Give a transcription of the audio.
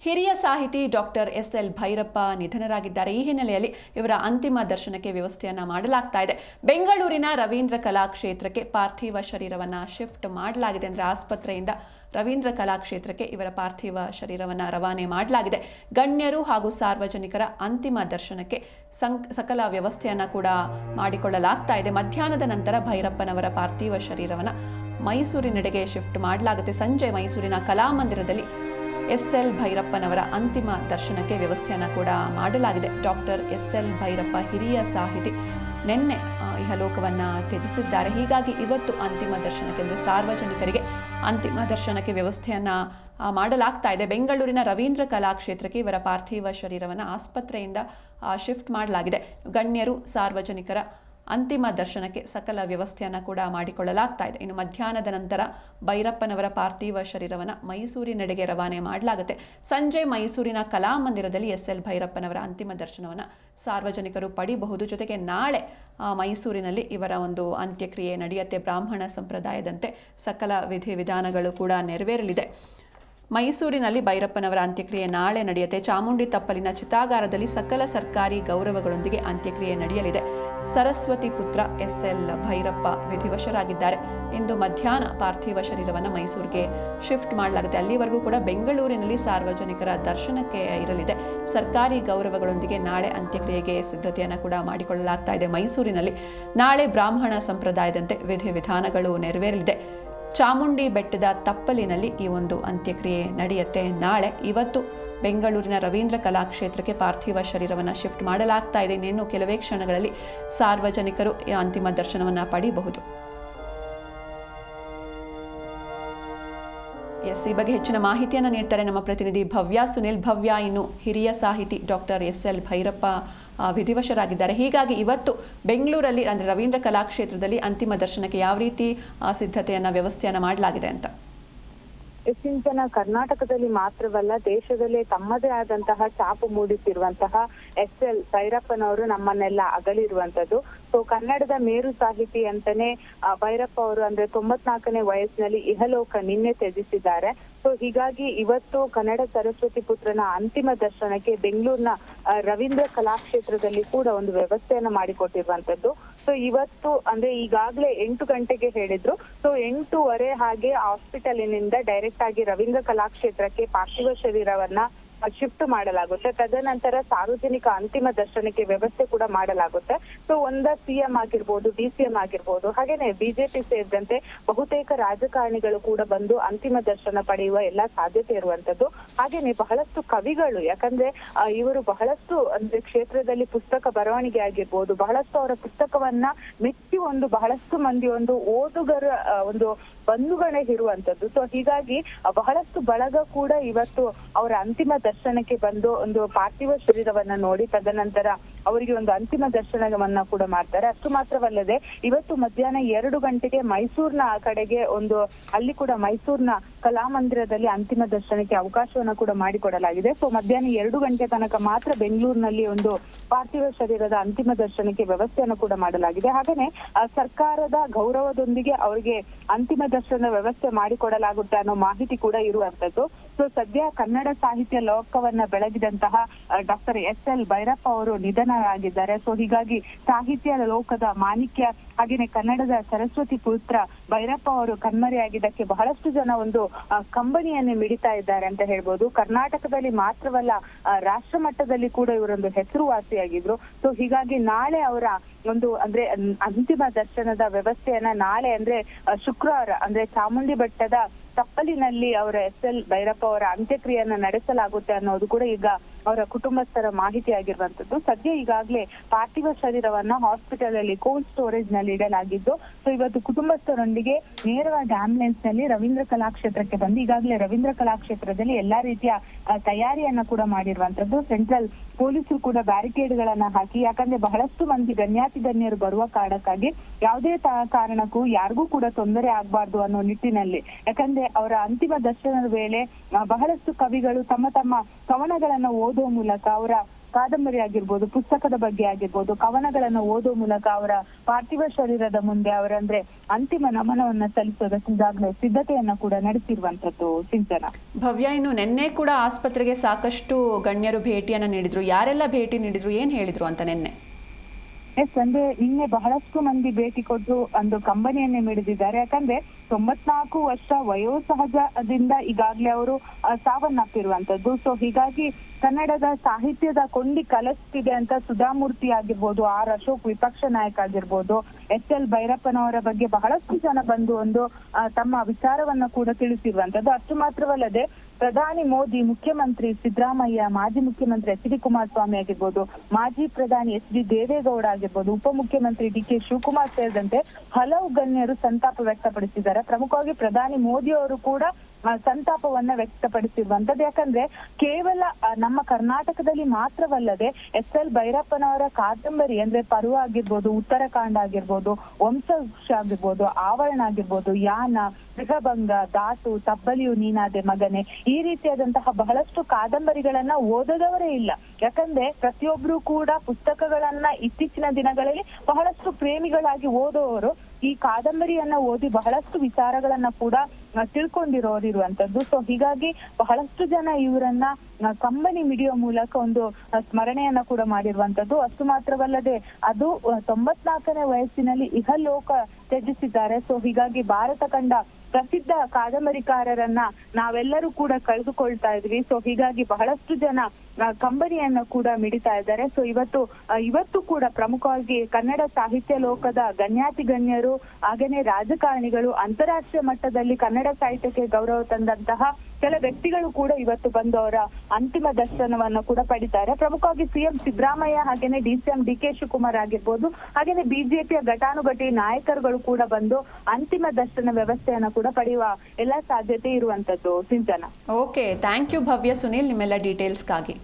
ಹಿರಿಯ ಸಾಹಿತಿ doctor SL. Bhyrappa ನಿಧನರಾಗಿದ್ದಾರೆ. ಈ ಹಿನ್ನೆಲೆಯಲ್ಲಿ ಇವರ ಅಂತಿಮ ದರ್ಶನಕ್ಕೆ ವ್ಯವಸ್ಥೆಯನ್ನ ಮಾಡಲಾಗ್ತಾ ಇದೆ. ಬೆಂಗಳೂರಿನ ರವೀಂದ್ರ ಕಲಾಕ್ಷೇತ್ರಕ್ಕೆ ಪಾರ್ಥಿವ ಶರೀರವನ್ನ ಶಿಫ್ಟ್ ಮಾಡಲಾಗಿದೆ. ಅಂದರೆ ಆಸ್ಪತ್ರೆಯಿಂದ ರವೀಂದ್ರ ಕಲಾಕ್ಷೇತ್ರಕ್ಕೆ ಇವರ ಪಾರ್ಥಿವ ಶರೀರವನ್ನ ರವಾನೆ ಮಾಡಲಾಗಿದೆ. ಗಣ್ಯರು ಹಾಗೂ ಸಾರ್ವಜನಿಕರ ಅಂತಿಮ ದರ್ಶನಕ್ಕೆ ಸಕಲ ವ್ಯವಸ್ಥೆಯನ್ನ ಕೂಡ ಮಾಡಿಕೊಳ್ಳಲಾಗ್ತಾ ಇದೆ. ಮಧ್ಯಾಹ್ನದ ನಂತರ ಭೈರಪ್ಪನವರ ಪಾರ್ಥಿವ ಶರೀರವನ್ನ ಮೈಸೂರಿನೆಡೆಗೆ ಶಿಫ್ಟ್ ಮಾಡಲಾಗುತ್ತೆ. ಸಂಜೆ ಮೈಸೂರಿನ ಕಲಾಮಂದಿರದಲ್ಲಿ ಎಸ್.ಎಲ್. ಭೈರಪ್ಪನವರ ಅಂತಿಮ ದರ್ಶನಕ್ಕೆ ವ್ಯವಸ್ಥೆಯನ್ನು ಕೂಡ ಮಾಡಲಾಗಿದೆ. Doctor SL. ಭೈರಪ್ಪ ಹಿರಿಯ ಸಾಹಿತಿ ನಿನ್ನೆ ಇಹಲೋಕವನ್ನು ತ್ಯಜಿಸಿದ್ದಾರೆ. ಹೀಗಾಗಿ ಇವತ್ತು ಅಂತಿಮ ದರ್ಶನಕ್ಕೆ ಅಂದರೆ ಸಾರ್ವಜನಿಕರಿಗೆ ಅಂತಿಮ ದರ್ಶನಕ್ಕೆ ವ್ಯವಸ್ಥೆಯನ್ನು ಮಾಡಲಾಗ್ತಾ ಇದೆ. ಬೆಂಗಳೂರಿನ ರವೀಂದ್ರ ಕಲಾಕ್ಷೇತ್ರಕ್ಕೆ ಇವರ ಪಾರ್ಥಿವ ಶರೀರವನ್ನು ಆಸ್ಪತ್ರೆಯಿಂದ ಶಿಫ್ಟ್ ಮಾಡಲಾಗಿದೆ. ಗಣ್ಯರು ಸಾರ್ವಜನಿಕರ ಅಂತಿಮ ದರ್ಶನಕ್ಕೆ ಸಕಲ ವ್ಯವಸ್ಥೆಯನ್ನು ಕೂಡ ಮಾಡಿಕೊಳ್ಳಲಾಗ್ತಾ ಇದೆ. ಇನ್ನು ಮಧ್ಯಾಹ್ನದ ನಂತರ ಭೈರಪ್ಪನವರ ಪಾರ್ಥಿವ ಶರೀರವನ್ನು ಮೈಸೂರಿನೆಡೆಗೆ ರವಾನೆ ಮಾಡಲಾಗುತ್ತೆ. ಸಂಜೆ ಮೈಸೂರಿನ ಕಲಾಮಂದಿರದಲ್ಲಿ ಎಸ್.ಎಲ್. ಭೈರಪ್ಪನವರ ಅಂತಿಮ ದರ್ಶನವನ್ನು ಸಾರ್ವಜನಿಕರು ಪಡಿಬಹುದು. ಜೊತೆಗೆ ನಾಳೆ ಮೈಸೂರಿನಲ್ಲಿ ಇವರ ಒಂದು ಅಂತ್ಯಕ್ರಿಯೆ ನಡೆಯುತ್ತೆ. ಬ್ರಾಹ್ಮಣ ಸಂಪ್ರದಾಯದಂತೆ ಸಕಲ ವಿಧಿವಿಧಾನಗಳು ಕೂಡ ನೆರವೇರಲಿದೆ. ಮೈಸೂರಿನಲ್ಲಿ ಭೈರಪ್ಪನವರ ಅಂತ್ಯಕ್ರಿಯೆ ನಾಳೆ ನಡೆಯುತ್ತೆ. ಚಾಮುಂಡಿ ತಪ್ಪಲಿನ ಚಿತಾಗಾರದಲ್ಲಿ ಸಕಲ ಸರ್ಕಾರಿ ಗೌರವಗಳೊಂದಿಗೆ ಅಂತ್ಯಕ್ರಿಯೆ ನಡೆಯಲಿದೆ. ಸರಸ್ವತಿ ಪುತ್ರ ಎಸ್.ಎಲ್. ಭೈರಪ್ಪ ವಿಧಿವಶರಾಗಿದ್ದಾರೆ. ಇಂದು ಮಧ್ಯಾಹ್ನ ಪಾರ್ಥಿವ ಶರೀರವನ್ನು ಮೈಸೂರಿಗೆ ಶಿಫ್ಟ್ ಮಾಡಲಾಗುತ್ತೆ. ಅಲ್ಲಿವರೆಗೂ ಕೂಡ ಬೆಂಗಳೂರಿನಲ್ಲಿ ಸಾರ್ವಜನಿಕರ ದರ್ಶನಕ್ಕೆ ಇರಲಿದೆ. ಸರ್ಕಾರಿ ಗೌರವಗಳೊಂದಿಗೆ ನಾಳೆ ಅಂತ್ಯಕ್ರಿಯೆಗೆ ಸಿದ್ಧತೆಯನ್ನು ಕೂಡ ಮಾಡಿಕೊಳ್ಳಲಾಗ್ತಾ ಇದೆ. ಮೈಸೂರಿನಲ್ಲಿ ನಾಳೆ ಬ್ರಾಹ್ಮಣ ಸಂಪ್ರದಾಯದಂತೆ ವಿಧಿವಿಧಾನಗಳು ನೆರವೇರಲಿದೆ. ಚಾಮುಂಡಿ ಬೆಟ್ಟದ ತಪ್ಪಲಿನಲ್ಲಿ ಈ ಒಂದು ಅಂತ್ಯಕ್ರಿಯೆ ನಡೆಯುತ್ತೆ ನಾಳೆ. ಇವತ್ತು ಬೆಂಗಳೂರಿನ ರವೀಂದ್ರ ಕಲಾಕ್ಷೇತ್ರಕ್ಕೆ ಪಾರ್ಥಿವ ಶರೀರವನ್ನು ಶಿಫ್ಟ್ ಮಾಡಲಾಗ್ತಾ ಇದೆ. ಇನ್ನೇನು ಕೆಲವೇ ಕ್ಷಣಗಳಲ್ಲಿ ಸಾರ್ವಜನಿಕರು ಈ ಅಂತಿಮ ದರ್ಶನವನ್ನು ಪಡೆಯಬಹುದು. ಈ ಬಗ್ಗೆ ಹೆಚ್ಚಿನ ಮಾಹಿತಿಯನ್ನು ನೀಡ್ತಾರೆ ನಮ್ಮ ಪ್ರತಿನಿಧಿ ಭವ್ಯ ಸುನಿಲ್. ಭವ್ಯ, ಇನ್ನು ಹಿರಿಯ ಸಾಹಿತಿ ಡಾಕ್ಟರ್ ಎಸ್.ಎಲ್. ಭೈರಪ್ಪ ವಿಧಿವಶರಾಗಿದ್ದಾರೆ. ಹೀಗಾಗಿ ಇವತ್ತು ಬೆಂಗಳೂರಲ್ಲಿ ಅಂದರೆ ರವೀಂದ್ರ ಕಲಾಕ್ಷೇತ್ರದಲ್ಲಿ ಅಂತಿಮ ದರ್ಶನಕ್ಕೆ ಯಾವ ರೀತಿ ಸಿದ್ಧತೆಯನ್ನು ವ್ಯವಸ್ಥೆಯನ್ನು ಮಾಡಲಾಗಿದೆ ಅಂತ? ಸಿಂಚನ ಕರ್ನಾಟಕದಲ್ಲಿ ಮಾತ್ರವಲ್ಲ, ದೇಶದಲ್ಲೇ ತಮ್ಮದೇ ಆದಂತಹ ಛಾಪು ಮೂಡಿಸಿರುವಂತಹ ಎಸ್.ಎಲ್. ಭೈರಪ್ಪನವರು ನಮ್ಮನ್ನೆಲ್ಲ ಅಗಲಿರುವಂತದ್ದು. ಸೊ ಕನ್ನಡದ ಮೇರು ಸಾಹಿತಿ ಅಂತಾನೆ ಭೈರಪ್ಪ ಅವರು ಅಂದ್ರೆ 94ನೇ ವಯಸ್ಸಿನಲ್ಲಿ ಇಹಲೋಕ ನಿನ್ನೆ ತ್ಯಜಿಸಿದ್ದಾರೆ. ಸೊ ಹೀಗಾಗಿ ಇವತ್ತು ಕನ್ನಡ ಸರಸ್ವತಿ ಪುತ್ರನ ಅಂತಿಮ ದರ್ಶನಕ್ಕೆ ಬೆಂಗಳೂರಿನ ರವೀಂದ್ರ ಕಲಾಕ್ಷೇತ್ರದಲ್ಲಿ ಕೂಡ ಒಂದು ವ್ಯವಸ್ಥೆಯನ್ನ ಮಾಡಿಕೊಟ್ಟಿರುವಂತದ್ದು. ಸೊ ಇವತ್ತು ಅಂದ್ರೆ ಈಗಾಗಲೇ 8 ಗಂಟೆಗೆ ಹೇಳಿದ್ರು. ಸೊ 8:30 ಹಾಗೆ ಹಾಸ್ಪಿಟಲಿನಿಂದ ಡೈರೆಕ್ಟ್ ಆಗಿ ರವೀಂದ್ರ ಕಲಾಕ್ಷೇತ್ರಕ್ಕೆ ಪಾರ್ಥಿವ ಶರೀರವನ್ನ ಶಿಫ್ಟ್ ಮಾಡಲಾಗುತ್ತೆ. ತದನಂತರ ಸಾರ್ವಜನಿಕ ಅಂತಿಮ ದರ್ಶನಕ್ಕೆ ವ್ಯವಸ್ಥೆ ಕೂಡ ಮಾಡಲಾಗುತ್ತೆ. ಸೊ ಸಿಎಂ ಆಗಿರ್ಬೋದು, ಡಿಸಿಎಂ ಆಗಿರ್ಬೋದು, ಹಾಗೇನೆ ಬಿಜೆಪಿ ಸೇರಿದಂತೆ ಬಹುತೇಕ ರಾಜಕಾರಣಿಗಳು ಕೂಡ ಬಂದು ಅಂತಿಮ ದರ್ಶನ ಪಡೆಯುವ ಎಲ್ಲಾ ಸಾಧ್ಯತೆ ಇರುವಂತದ್ದು. ಹಾಗೇನೆ ಬಹಳಷ್ಟು ಕವಿಗಳು, ಯಾಕಂದ್ರೆ ಇವರು ಬಹಳಷ್ಟು ಅಂದ್ರೆ ಕ್ಷೇತ್ರದಲ್ಲಿ ಪುಸ್ತಕ ಬರವಣಿಗೆ ಆಗಿರ್ಬೋದು, ಬಹಳಷ್ಟು ಅವರ ಪುಸ್ತಕವನ್ನ ಮೆಚ್ಚಿ ಬಹಳಷ್ಟು ಮಂದಿ ಓದುಗರ ಬಂಧುಗಳೇ ಇರುವಂತದ್ದು. ಸೊ ಹೀಗಾಗಿ ಬಹಳಷ್ಟು ಬಳಗ ಕೂಡ ಇವತ್ತು ಅವರ ಅಂತಿಮ ದರ್ಶನಕ್ಕೆ ಬಂದು ಪಾರ್ಥಿವ ಶರೀರವನ್ನ ನೋಡಿ ತದನಂತರ ಅವರಿಗೆ ಅಂತಿಮ ದರ್ಶನವನ್ನ ಕೂಡ ಮಾಡ್ತಾರೆ. ಅಷ್ಟು ಮಾತ್ರವಲ್ಲದೆ ಇವತ್ತು ಮಧ್ಯಾಹ್ನ 2 ಗಂಟೆಗೆ ಮೈಸೂರಿನ ಕಡೆಗೆ ಅಲ್ಲಿ ಕೂಡ ಮೈಸೂರಿನ ಕಲಾಮಂದಿರದಲ್ಲಿ ಅಂತಿಮ ದರ್ಶನಕ್ಕೆ ಅವಕಾಶವನ್ನ ಕೂಡ ಮಾಡಿಕೊಡಲಾಗಿದೆ. ಸೊ ಮಧ್ಯಾಹ್ನ 2 ಗಂಟೆ ತನಕ ಮಾತ್ರ ಬೆಂಗಳೂರಿನಲ್ಲಿ ಪಾರ್ಥಿವ ಶರೀರದ ಅಂತಿಮ ದರ್ಶನಕ್ಕೆ ವ್ಯವಸ್ಥೆಯನ್ನು ಕೂಡ ಮಾಡಲಾಗಿದೆ. ಹಾಗೇನೆ ಸರ್ಕಾರದ ಗೌರವದೊಂದಿಗೆ ಅವರಿಗೆ ಅಂತಿಮ ದರ್ಶನ ವ್ಯವಸ್ಥೆ ಮಾಡಿಕೊಡಲಾಗುತ್ತೆ ಅನ್ನೋ ಮಾಹಿತಿ ಕೂಡ ಇರುವಂತದ್ದು. ಸೊ ಸದ್ಯ ಕನ್ನಡ ಸಾಹಿತ್ಯ ಲೋಕವನ್ನ ಬೆಳಗಿದಂತಹ ಡಾಕ್ಟರ್ ಎಸ್.ಎಲ್. ಭೈರಪ್ಪ ಅವರು ನಿಧನರಾಗಿದ್ದಾರೆ. ಸೊ ಹೀಗಾಗಿ ಸಾಹಿತ್ಯ ಲೋಕದ ಮಾಣಿಕ್ಯ ಹಾಗೇನೆ ಕನ್ನಡದ ಸರಸ್ವತಿ ಪುತ್ರ ಭೈರಪ್ಪ ಅವರು ಕಣ್ಮರೆಯಾಗಿದ್ದಕ್ಕೆ ಬಹಳಷ್ಟು ಜನ ಕಂಬನಿಯನ್ನೇ ಮಿಡಿತಾ ಇದ್ದಾರೆ ಅಂತ ಹೇಳ್ಬೋದು. ಕರ್ನಾಟಕದಲ್ಲಿ ಮಾತ್ರವಲ್ಲ, ರಾಷ್ಟ್ರ ಮಟ್ಟದಲ್ಲಿ ಕೂಡ ಇವರೊಂದು ಹೆಸರುವಾಸಿಯಾಗಿದ್ರು. ಸೊ ಹೀಗಾಗಿ ನಾಳೆ ಅವರ ಅಂದ್ರೆ ಅಂತಿಮ ದರ್ಶನದ ವ್ಯವಸ್ಥೆಯನ್ನ ನಾಳೆ ಅಂದ್ರೆ ಶುಕ್ರವಾರ ಅಂದ್ರೆ ಚಾಮುಂಡಿ ಬೆಟ್ಟದ ತಪ್ಪಲಿನಲ್ಲಿ ಅವರ ಎಸ್.ಎಲ್. ಭೈರಪ್ಪ ಅವರ ಅಂತ್ಯಕ್ರಿಯೆಯನ್ನ ನಡೆಸಲಾಗುತ್ತೆ ಅನ್ನೋದು ಕೂಡ ಈಗ ಅವರ ಕುಟುಂಬಸ್ಥರ ಮಾಹಿತಿ ಆಗಿರುವಂತದ್ದು. ಸದ್ಯ ಈಗಾಗಲೇ ಪಾರ್ಥಿವ ಶರೀರವನ್ನ ಹಾಸ್ಪಿಟಲ್ ಅಲ್ಲಿ ಕೋಲ್ಡ್ ಸ್ಟೋರೇಜ್ ನಲ್ಲಿ ಇಡಲಾಗಿದ್ದು, ಸೊ ಇವತ್ತು ಕುಟುಂಬಸ್ಥರೊಂದಿಗೆ ನೇರವಾಗಿ ಆಂಬುಲೆನ್ಸ್ ನಲ್ಲಿ ರವೀಂದ್ರ ಕಲಾಕ್ಷೇತ್ರಕ್ಕೆ ಬಂದು ಈಗಾಗಲೇ ರವೀಂದ್ರ ಕಲಾಕ್ಷೇತ್ರದಲ್ಲಿ ಎಲ್ಲಾ ರೀತಿಯ ತಯಾರಿಯನ್ನ ಕೂಡ ಮಾಡಿರುವಂತದ್ದು. ಸೆಂಟ್ರಲ್ ಪೊಲೀಸರು ಕೂಡ ಬ್ಯಾರಿಕೇಡ್ ಗಳನ್ನ ಹಾಕಿ, ಯಾಕಂದ್ರೆ ಬಹಳಷ್ಟು ಮಂದಿ ಗಣ್ಯಾತಿ ಗಣ್ಯರು ಬರುವ ಕಾರಣಕ್ಕಾಗಿ ಯಾವುದೇ ಕಾರಣಕ್ಕೂ ಯಾರಿಗೂ ಕೂಡ ತೊಂದರೆ ಆಗ್ಬಾರ್ದು ಅನ್ನೋ ನಿಟ್ಟಿನಲ್ಲಿ, ಯಾಕಂದ್ರೆ ಅವರ ಅಂತಿಮ ದರ್ಶನದ ವೇಳೆ ಬಹಳಷ್ಟು ಕವಿಗಳು ತಮ್ಮ ಕವನಗಳನ್ನ ಓದುವ ಮೂಲಕ ಅವರ ಕಾದಂಬರಿ ಆಗಿರ್ಬೋದು, ಪುಸ್ತಕದ ಬಗ್ಗೆ ಆಗಿರ್ಬೋದು, ಕವನಗಳನ್ನ ಓದೋ ಮೂಲಕ ಅವರ ಪಾರ್ಥಿವ ಶರೀರದ ಮುಂದೆ ಅವರಂದ್ರೆ ಅಂತಿಮ ನಮನವನ್ನ ಸಲ್ಲಿಸೋದಕ್ಕೆ ಈಗಾಗಲೇ ಸಿದ್ಧತೆಯನ್ನ ಕೂಡ ನಡೆಸಿರುವಂತದ್ದು ಸಿಂಚನ. ಭವ್ಯ, ಇನ್ನು ನಿನ್ನೆ ಕೂಡ ಆಸ್ಪತ್ರೆಗೆ ಸಾಕಷ್ಟು ಗಣ್ಯರು ಭೇಟಿಯನ್ನ ನೀಡಿದ್ರು. ಯಾರೆಲ್ಲ ಭೇಟಿ ನೀಡಿದ್ರು, ಏನ್ ಹೇಳಿದ್ರು ಅಂತ ನಿನ್ನೆ? ಅಂದ್ರೆ ನಿನ್ನೆ ಬಹಳಷ್ಟು ಮಂದಿ ಭೇಟಿ ಕೊಟ್ಟು ಒಂದು ಕಂಬನಿಯನ್ನೇ ಮಿಡಿದಿದ್ದಾರೆ. ಯಾಕಂದ್ರೆ 94 ವರ್ಷ ವಯೋಸಹಜದಿಂದ ಈಗಾಗ್ಲೇ ಅವರು ಸಾವನ್ನಪ್ಪಿರುವಂತದ್ದು. ಸೊ ಹೀಗಾಗಿ ಕನ್ನಡದ ಸಾಹಿತ್ಯದ ಕೊಂಡಿ ಕಲಿಸ್ತಿದೆ ಅಂತ ಸುಧಾಮೂರ್ತಿ ಆಗಿರ್ಬೋದು, ಆರ್ ಅಶೋಕ್ ವಿಪಕ್ಷ ನಾಯಕ ಆಗಿರ್ಬೋದು, SL ಭೈರಪ್ಪನವರ ಬಗ್ಗೆ ಬಹಳಷ್ಟು ಜನ ಬಂದು ಒಂದು ತಮ್ಮ ವಿಚಾರವನ್ನ ಕೂಡ ತಿಳಿಸಿರುವಂತದ್ದು. ಅಷ್ಟು ಮಾತ್ರವಲ್ಲದೆ ಪ್ರಧಾನಿ ಮೋದಿ, ಮುಖ್ಯಮಂತ್ರಿ ಸಿದ್ದರಾಮಯ್ಯ, ಮಾಜಿ ಮುಖ್ಯಮಂತ್ರಿ HD ಕುಮಾರಸ್ವಾಮಿ ಆಗಿರ್ಬೋದು, ಮಾಜಿ ಪ್ರಧಾನಿ SD ದೇವೇಗೌಡ ಆಗಿರ್ಬೋದು, ಉಪಮುಖ್ಯಮಂತ್ರಿ DK ಶಿವಕುಮಾರ್ ಸೇರಿದಂತೆ ಹಲವು ಗಣ್ಯರು ಸಂತಾಪ ವ್ಯಕ್ತಪಡಿಸಿದ್ದಾರೆ. ಪ್ರಮುಖವಾಗಿ ಪ್ರಧಾನಿ ಮೋದಿ ಅವರು ಕೂಡ ಸಂತಾಪವನ್ನ ವ್ಯಕ್ತಪಡಿಸಿರುವಂತದ್ದು. ಯಾಕಂದ್ರೆ ಕೇವಲ ನಮ್ಮ ಕರ್ನಾಟಕದಲ್ಲಿ ಮಾತ್ರವಲ್ಲದೆ SL ಭೈರಪ್ಪನವರ ಕಾದಂಬರಿ ಅಂದ್ರೆ ಪರ್ವ ಆಗಿರ್ಬೋದು, ಉತ್ತರಕಾಂಡ ಆಗಿರ್ಬೋದು, ವಂಶವೃಕ್ಷ ಆಗಿರ್ಬೋದು, ಆವರಣ ಆಗಿರ್ಬೋದು, ಯಾನ, ಗೃಹಭಂಗ, ದಾಟು, ತಬ್ಬಲಿಯು ನೀನಾದೆ ಮಗನೆ, ಈ ರೀತಿಯಾದಂತಹ ಬಹಳಷ್ಟು ಕಾದಂಬರಿಗಳನ್ನ ಓದದವರೇ ಇಲ್ಲ. ಯಾಕಂದ್ರೆ ಪ್ರತಿಯೊಬ್ರು ಕೂಡ ಪುಸ್ತಕಗಳನ್ನ ಇತ್ತೀಚಿನ ದಿನಗಳಲ್ಲಿ ಬಹಳಷ್ಟು ಪ್ರೇಮಿಗಳಾಗಿ ಓದುವವರು ಈ ಕಾದಂಬರಿಯನ್ನ ಓದಿ ಬಹಳಷ್ಟು ವಿಚಾರಗಳನ್ನ ಕೂಡ ತಿಳ್ಕೊಂಡಿರೋರಿರುವಂತದ್ದು. ಸೊ ಹೀಗಾಗಿ ಬಹಳಷ್ಟು ಜನ ಇವರನ್ನ ಕಂಬನಿ ಮಿಡಿಯೋ ಮೂಲಕ ಒಂದು ಸ್ಮರಣೆಯನ್ನ ಕೂಡ ಮಾಡಿರುವಂತದ್ದು. ಅಷ್ಟು ಮಾತ್ರವಲ್ಲದೆ ಅದು 94ನೇ ವಯಸ್ಸಿನಲ್ಲಿ ಇಹಲೋಕ ತ್ಯಜಿಸಿದ್ದಾರೆ. ಸೊ ಹೀಗಾಗಿ ಭಾರತ ಕಂಡ ಪ್ರಸಿದ್ಧ ಕಾದಂಬರಿಕಾರರನ್ನ ನಾವೆಲ್ಲರೂ ಕೂಡ ಕಳೆದುಕೊಳ್ತಾ ಇದ್ವಿ. ಸೊ ಹೀಗಾಗಿ ಬಹಳಷ್ಟು ಜನ ಕಂಬನಿಯನ್ನ ಕೂಡ ಮಿಡಿತಾ ಇದ್ದಾರೆ. ಸೊ ಇವತ್ತು ಕೂಡ ಪ್ರಮುಖವಾಗಿ ಕನ್ನಡ ಸಾಹಿತ್ಯ ಲೋಕದ ಗಣ್ಯಾತಿ ಗಣ್ಯರು ಹಾಗೇನೆ ರಾಜಕಾರಣಿಗಳು, ಅಂತಾರಾಷ್ಟ್ರೀಯ ಮಟ್ಟದಲ್ಲಿ ಕನ್ನಡ ಸಾಹಿತ್ಯಕ್ಕೆ ಗೌರವ ತಂದಂತಹ ಕೆಲ ವ್ಯಕ್ತಿಗಳು ಕೂಡ ಇವತ್ತು ಬಂದು ಅವರ ಅಂತಿಮ ದರ್ಶನವನ್ನ ಕೂಡ ಪಡಿತಾರೆ. ಪ್ರಮುಖವಾಗಿ CM ಸಿದ್ದರಾಮಯ್ಯ ಹಾಗೇನೆ DCM DK ಶಿವಕುಮಾರ್ ಆಗಿರ್ಬೋದು, ಹಾಗೇನೆ ಬಿಜೆಪಿಯ ಘಟಾನುಘಟಿ ನಾಯಕರುಗಳು ಕೂಡ ಬಂದು ಅಂತಿಮ ದರ್ಶನ ವ್ಯವಸ್ಥೆಯನ್ನ ಕೂಡ ಪಡೆಯುವ ಎಲ್ಲ ಸಾಧ್ಯತೆ ಇರುವಂತದ್ದು ಸಿಂಚನ. ಓಕೆ, ಥ್ಯಾಂಕ್ ಯು ಭವ್ಯ ಸುನೀಲ್ ನಿಮ್ಮೆಲ್ಲ ಡೀಟೇಲ್ಸ್ಗಾಗಿ.